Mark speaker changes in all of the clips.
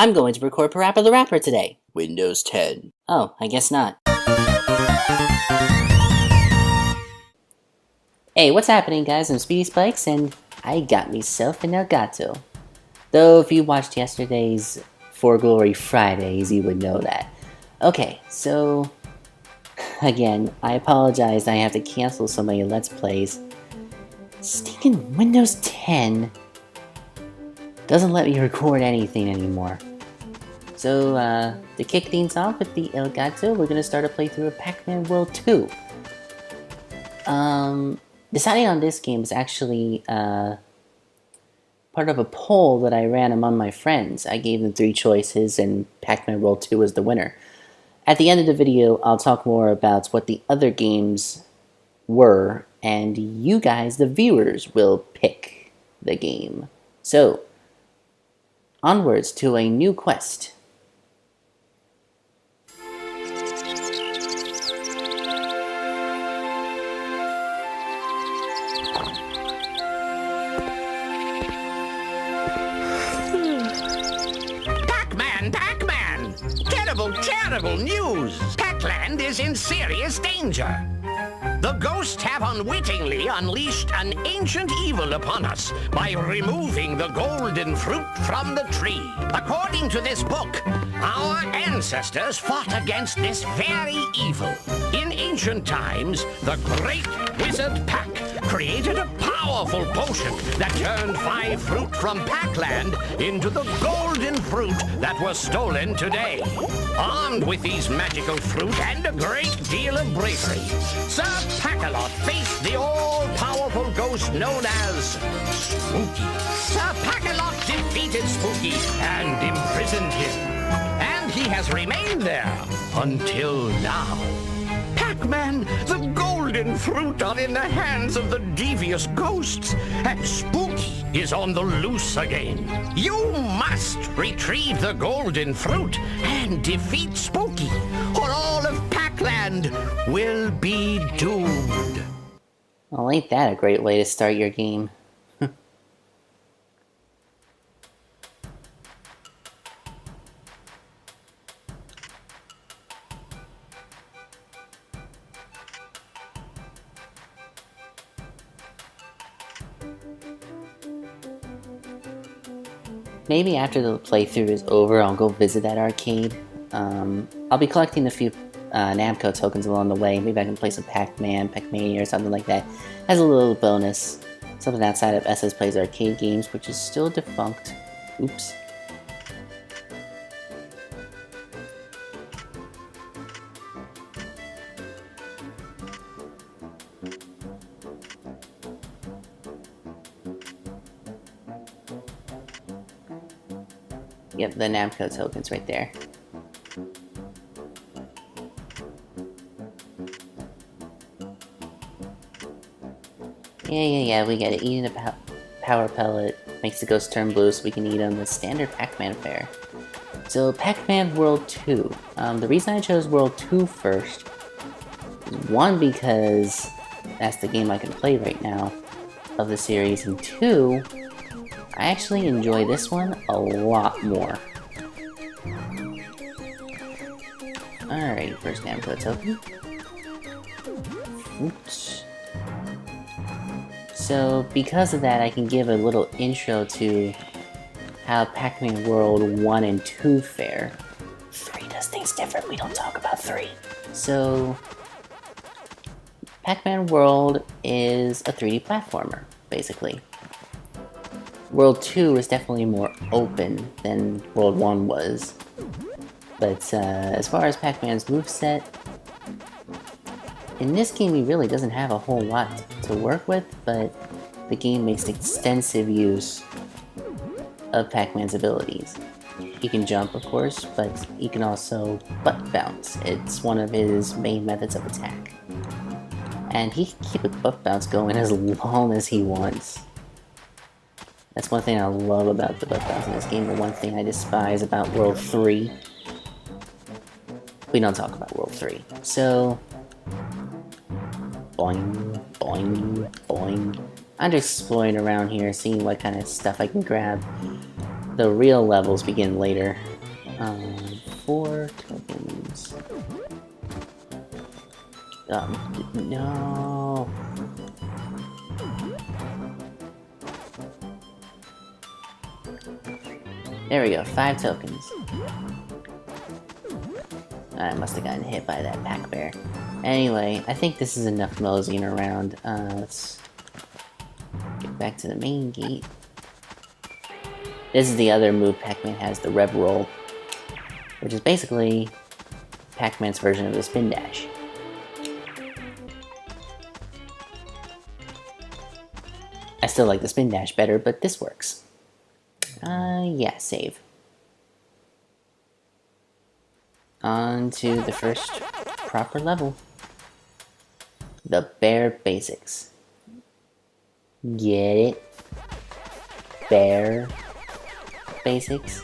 Speaker 1: I'm going to record Parappa the Rapper today. Windows 10. Oh, I guess not. Hey, what's happening, guys? I'm Speedy Spikes, and I got myself an Elgato. Though if you watched yesterday's For Glory Fridays, you would know that. Okay, so again, I apologize I have to cancel so many Let's Plays. Stinking Windows 10 doesn't let me record anything anymore. So, to kick things off with the Elgato, we're gonna start a playthrough of Pac-Man World 2. Deciding on this game is actually, part of a poll that I ran among my friends. I gave them 3 choices, and Pac-Man World 2 was the winner. At the end of the video, I'll talk more about what the other games were, and you guys, the viewers, will pick the game. So, onwards to a new quest.
Speaker 2: Pac-Man! Terrible news! Pac-Land is in serious danger. The ghosts have unwittingly unleashed an ancient evil upon us by removing the golden fruit from the tree. According to this book, our ancestors fought against this very evil. In ancient times, the great wizard Pac created a powerful potion that turned 5 fruit from Pac-Land into the golden fruit that was stolen today. Armed with these magical fruit and a great deal of bravery, Sir Pac-a-Lot faced the all-powerful ghost known as Spooky. Sir Pac-a-Lot defeated Spooky and imprisoned him. And he has remained there until now. Pac-Man, the golden fruit are in the hands of the devious ghosts, and Spooky is on the loose again. You must retrieve the golden fruit and defeat Spooky, or all of Pac-Land will be doomed.
Speaker 1: Well, ain't that a great way to start your game? Maybe after the playthrough is over, I'll go visit that arcade. I'll be collecting a few Namco tokens along the way. Maybe I can play some Pac-Man, Pac-Mania, or something like that. As a little bonus. Something outside of SS Plays Arcade Games, which is still defunct. Oops. Yep, the Namco tokens right there. Yeah, we get it. Eating a power pellet makes the ghost turn blue so we can eat them. The standard Pac-Man fare. So, Pac-Man World 2. The reason I chose World 2 first is 1, because that's the game I can play right now of the series, and 2, I actually enjoy this one a lot more. Alright, first Namco token. Oops. So, because of that, I can give a little intro to how Pac-Man World 1 and 2 fare. 3 does things different, we don't talk about 3. So, Pac-Man World is a 3D platformer, basically. World 2 is definitely more open than World 1 was. But as far as Pac-Man's moveset, in this game he really doesn't have a whole lot to work with, but the game makes extensive use of Pac-Man's abilities. He can jump, of course, but he can also butt bounce. It's one of his main methods of attack. And he can keep a butt bounce going as long as he wants. That's one thing I love about the butt bounce in this game, the one thing I despise about World 3. We don't talk about World 3. So, boing, boing, boing. I'm just exploring around here, seeing what kind of stuff I can grab. the real levels begin later. 4 tokens. No. There we go, 5 tokens. I must have gotten hit by that Pac Bear. Anyway, I think this is enough moseying around. Let's get back to the main gate. This is the other move Pac-Man has, the Rev Roll, which is basically Pac-Man's version of the Spin Dash. I still like the Spin Dash better, but this works. Yeah, save. On to the first proper level. The Bear Basics. Get it? Bear Basics.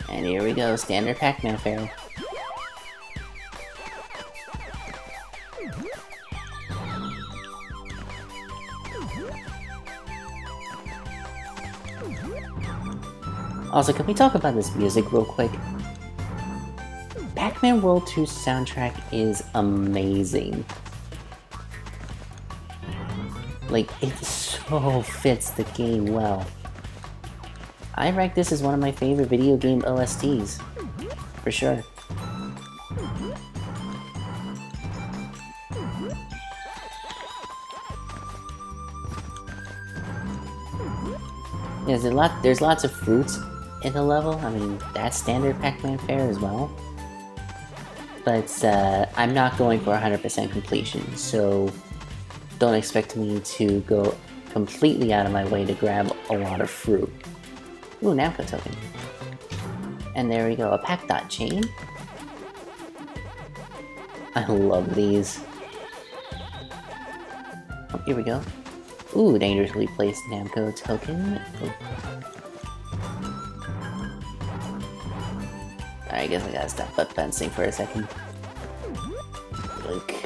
Speaker 1: And here we go, standard Pac-Man fare. Also, can we talk about this music real quick? Pac-Man World 2's soundtrack is amazing. Like, it so fits the game well. I rank this as one of my favorite video game OSTs, for sure. There's lots of fruits in the level. I mean, that's standard Pac-Man fare as well. But I'm not going for 100% completion, so don't expect me to go completely out of my way to grab a lot of fruit. Ooh, Namco token. And there we go, a Pac Dot chain. I love these. Oh, here we go. Ooh, dangerously placed Namco token. Oh. I guess I gotta stop butt bouncing for a second. Like.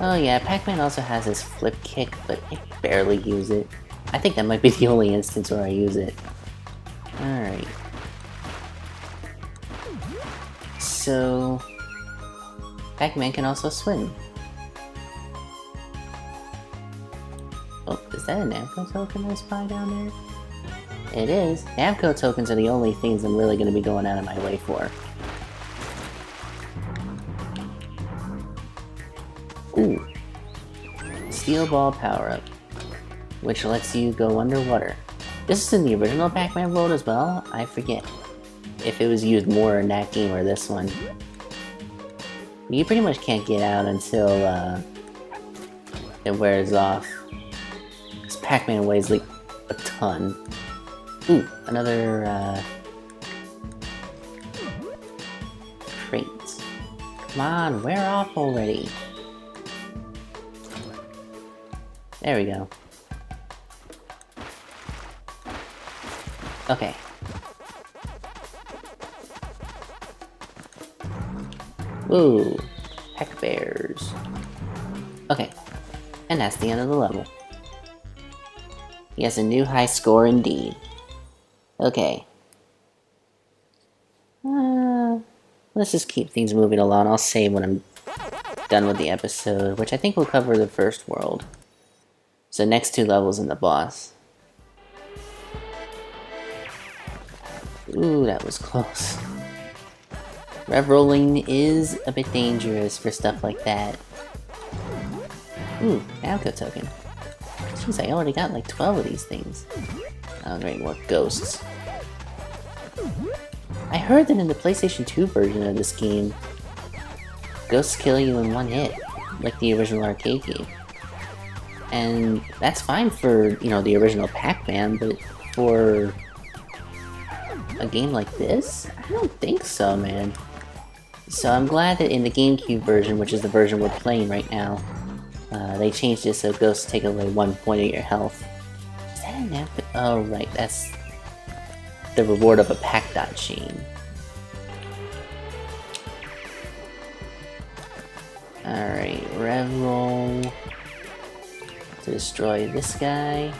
Speaker 1: Oh yeah, Pac-Man also has his flip kick, but I barely use it. I think that might be the only instance where I use it. Alright. So... Pac-Man can also swim. Oh, is that a Namco token I spy down there? It is. Namco tokens are the only things I'm really going to be going out of my way for. Ooh. Steel Ball power-up, which lets you go underwater. This is in the original Pac-Man world as well. I forget if it was used more in that game or this one. You pretty much can't get out until it wears off. Because Pac-Man weighs like a ton. Ooh, another crate. Come on, wear off already. There we go. Okay. Ooh, heck bears. Okay, and that's the end of the level. He has a new high score indeed. Okay. Let's just keep things moving along. I'll save when I'm done with the episode, which I think will cover the first world. So next 2 levels in the boss. Ooh, that was close. Rev rolling is a bit dangerous for stuff like that. Ooh, Namco token. Jeez, I already got like 12 of these things. Oh great, more ghosts. I heard that in the PlayStation 2 version of this game, ghosts kill you in 1 hit, like the original arcade game. And that's fine for, you know, the original Pac-Man, but for a game like this? I don't think so, man. So I'm glad that in the GameCube version, which is the version we're playing right now, they changed it so ghosts take away 1 point of your health. Is that an app? Oh, right, that's the reward of a Pac Dot chain. Alright, Rev Roll. to destroy this guy.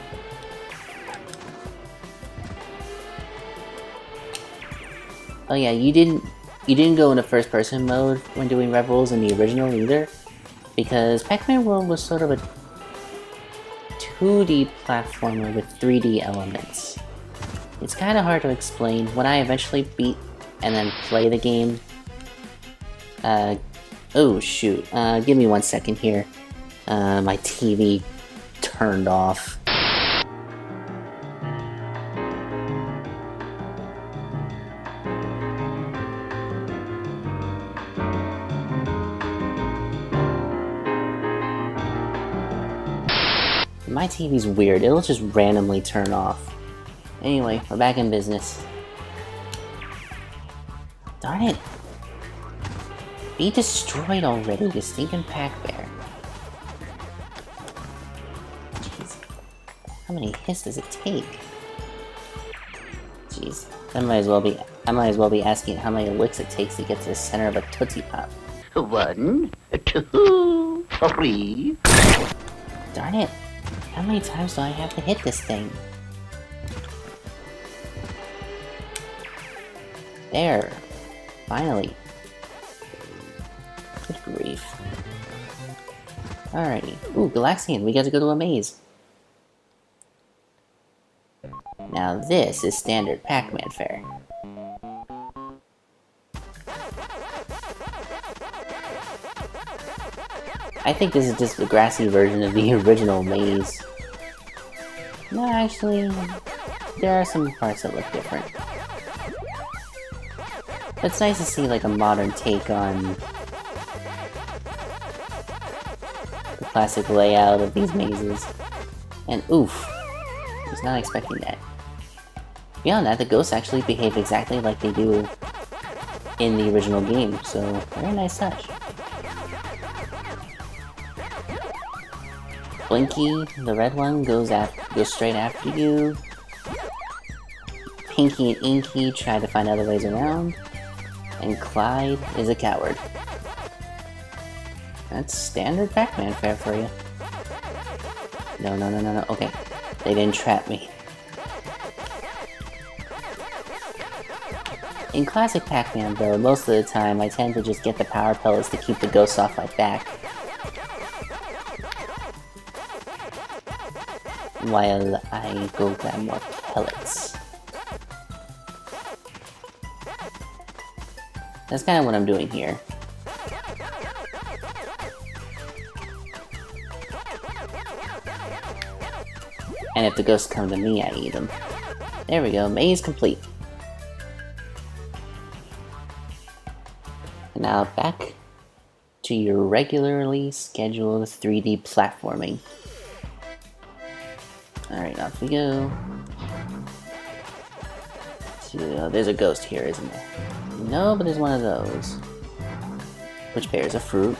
Speaker 1: Oh yeah, you didn't go into first-person mode when doing Rebels in the original either, because Pac-Man World was sort of a 2D platformer with 3D elements. It's kind of hard to explain. When I eventually beat and then play the game... oh shoot, give me 1 second here. My TV turned off. My TV's weird, it'll just randomly turn off. Anyway, we're back in business. Darn it! Be destroyed already, you stinking Pac-Bear. Jeez. How many hits does it take? Jeez. I might as well be asking how many licks it takes to get to the center of a Tootsie Pop.
Speaker 3: 1, 2, 3.
Speaker 1: Darn it! How many times do I have to hit this thing? There. Finally. Good grief. Alrighty. Ooh, Galaxian, we get to go to a maze. Now this is standard Pac-Man fare. I think this is just the grassy version of the original maze. No, actually, there are some parts that look different. It's nice to see like a modern take on the classic layout of these mazes. And oof, I was not expecting that. Beyond that, the ghosts actually behave exactly like they do in the original game, so very nice touch. Blinky, the red one, goes straight after you. Pinky and Inky try to find other ways around. And Clyde is a coward. That's standard Pac-Man fare for you. No, okay. They didn't trap me. In classic Pac-Man though, most of the time I tend to just get the power pellets to keep the ghosts off my back. While I go grab more pellets. That's kind of what I'm doing here. And if the ghosts come to me, I eat them. There we go, maze complete. And now back to your regularly scheduled 3D platforming. Alright, off we go. There's a ghost here, isn't there? No, but there's one of those. Which bears a fruit.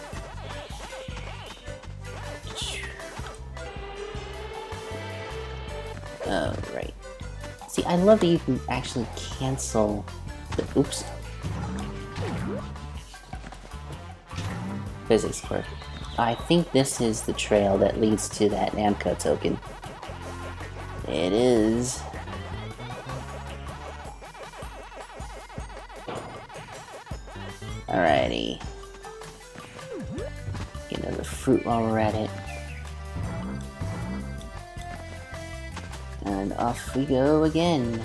Speaker 1: Oh, right. See, I love that you can actually cancel the... Oops. Physics quirk. I think this is the trail that leads to that Namco token. It is. Alrighty. Get another fruit while we're at it. And off we go again.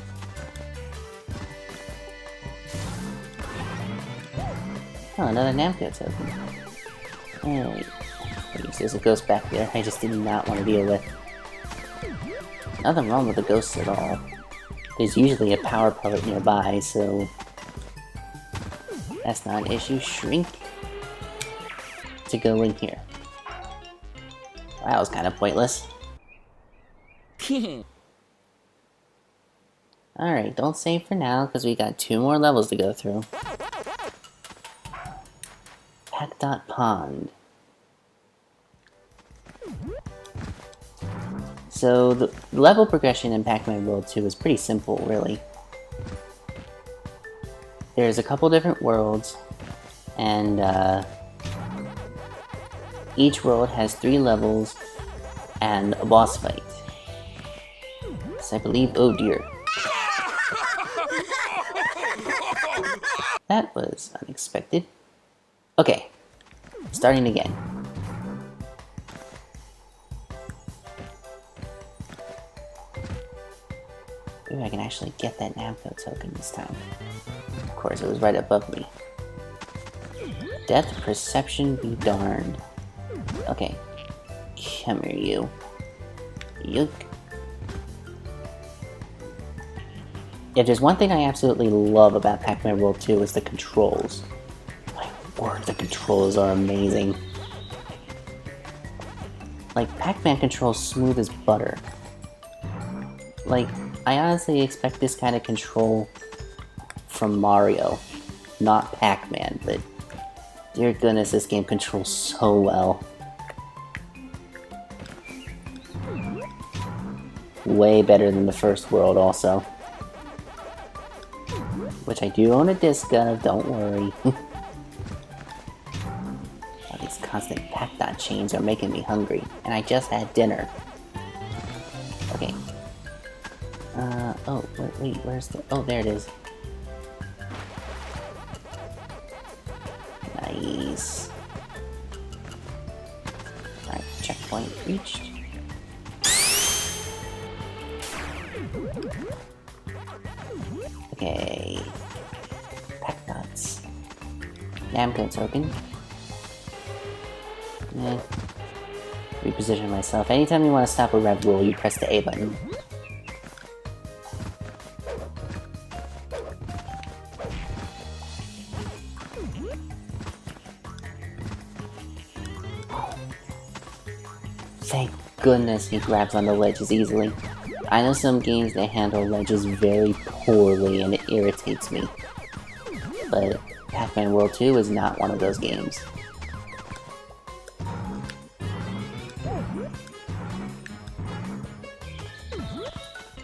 Speaker 1: Oh, another Namco token. Oh, wait. There's a ghost back there I just did not want to deal with. Nothing wrong with the ghosts at all. There's usually a power pellet nearby, so that's not an issue. Shrink to go in here. That was kind of pointless. Alright, don't save for now, because we got 2 more levels to go through. Pac Pond. So, the level progression in Pac-Man World 2 is pretty simple, really. There's a couple different worlds, and each world has 3 levels, and a boss fight. So I believe, oh dear. That was unexpected. Okay, starting again. Maybe I can actually get that Namco token this time. Of course, it was right above me. Depth perception be darned. Okay. Come here, you. Yuck. If there's one thing I absolutely love about Pac-Man World 2 is the controls. My word, the controls are amazing. Like, Pac-Man controls smooth as butter. Like, I honestly expect this kind of control from Mario, not Pac-Man, but dear goodness, this game controls so well. Way better than the first world, also. Which I do own a disc of, don't worry. All these constant Pac-Dot chains are making me hungry, and I just had dinner. Okay. Oh, wait, where's the... Oh, there it is. Nice. Alright, checkpoint reached. Okay. Pac-Dots. Namco token. Reposition myself. Anytime you want to stop a red rule, you press the A button. Thank goodness he grabs on the ledges easily. I know some games that handle ledges very poorly and it irritates me. But Pac-Man World 2 is not one of those games.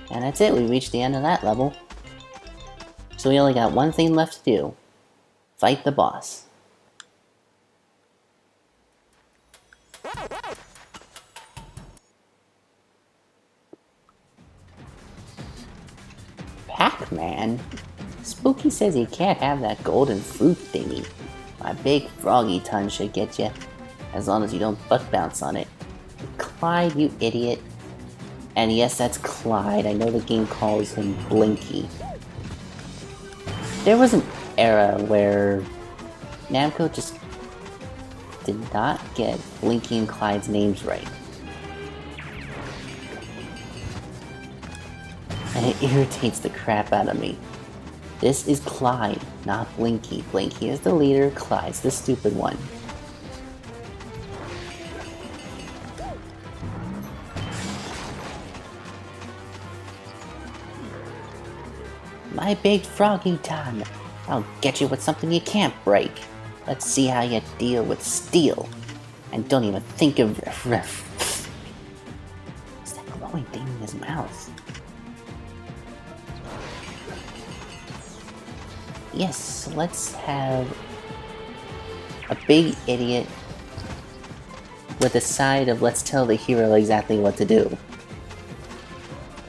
Speaker 1: And that's it, we reached the end of that level. So we only got one thing left to do. Fight the boss. Pac-Man? Spooky says he can't have that golden fruit thingy. My big froggy tongue should get you, as long as you don't butt bounce on it. Clyde, you idiot. And yes, that's Clyde. I know the game calls him Blinky. There was an era where Namco just did not get Blinky and Clyde's names right. And it irritates the crap out of me. This is Clyde, not Blinky. Blinky is the leader, Clyde's the stupid one. My big froggy tongue. I'll get you with something you can't break. Let's see how you deal with steel. And don't even think of What's that glowing thing in his mouth? Yes, let's have a big idiot with a side of let's tell the hero exactly what to do.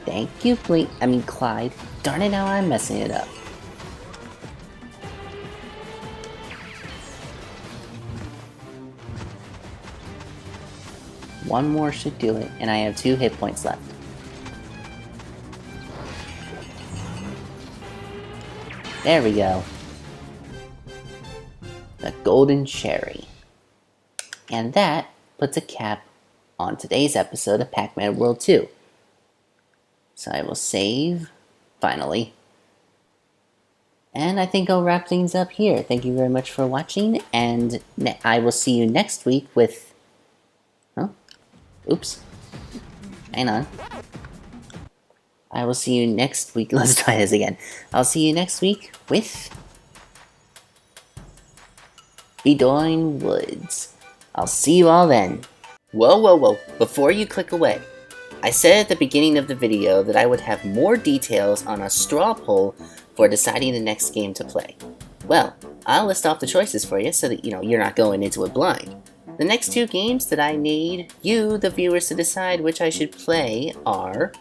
Speaker 1: Thank you, Clyde. Darn it, now I'm messing it up. One more should do it, and I have 2 hit points left. There we go. The golden cherry. And that puts a cap on today's episode of Pac-Man World 2. So I will save, finally. And I think I'll wrap things up here. Thank you very much for watching, and I will see you next week with... Oh, oops. Hang on. I will see you next week. Let's try this again. I'll see you next week with Bedoin Woods. I'll see you all then. Whoa. Before you click away, I said at the beginning of the video that I would have more details on a straw poll for deciding the next game to play. Well, I'll list off the choices for you so that you're not going into it blind. The next two games that I need you, the viewers, to decide which I should play are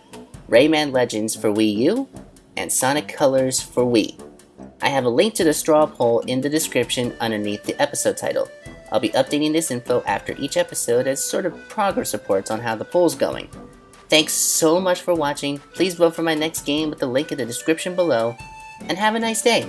Speaker 1: Rayman Legends for Wii U and Sonic Colors for Wii. I have a link to the straw poll in the description underneath the episode title. I'll be updating this info after each episode as sort of progress reports on how the poll's going. Thanks so much for watching. Please vote for my next game with the link in the description below, and have a nice day.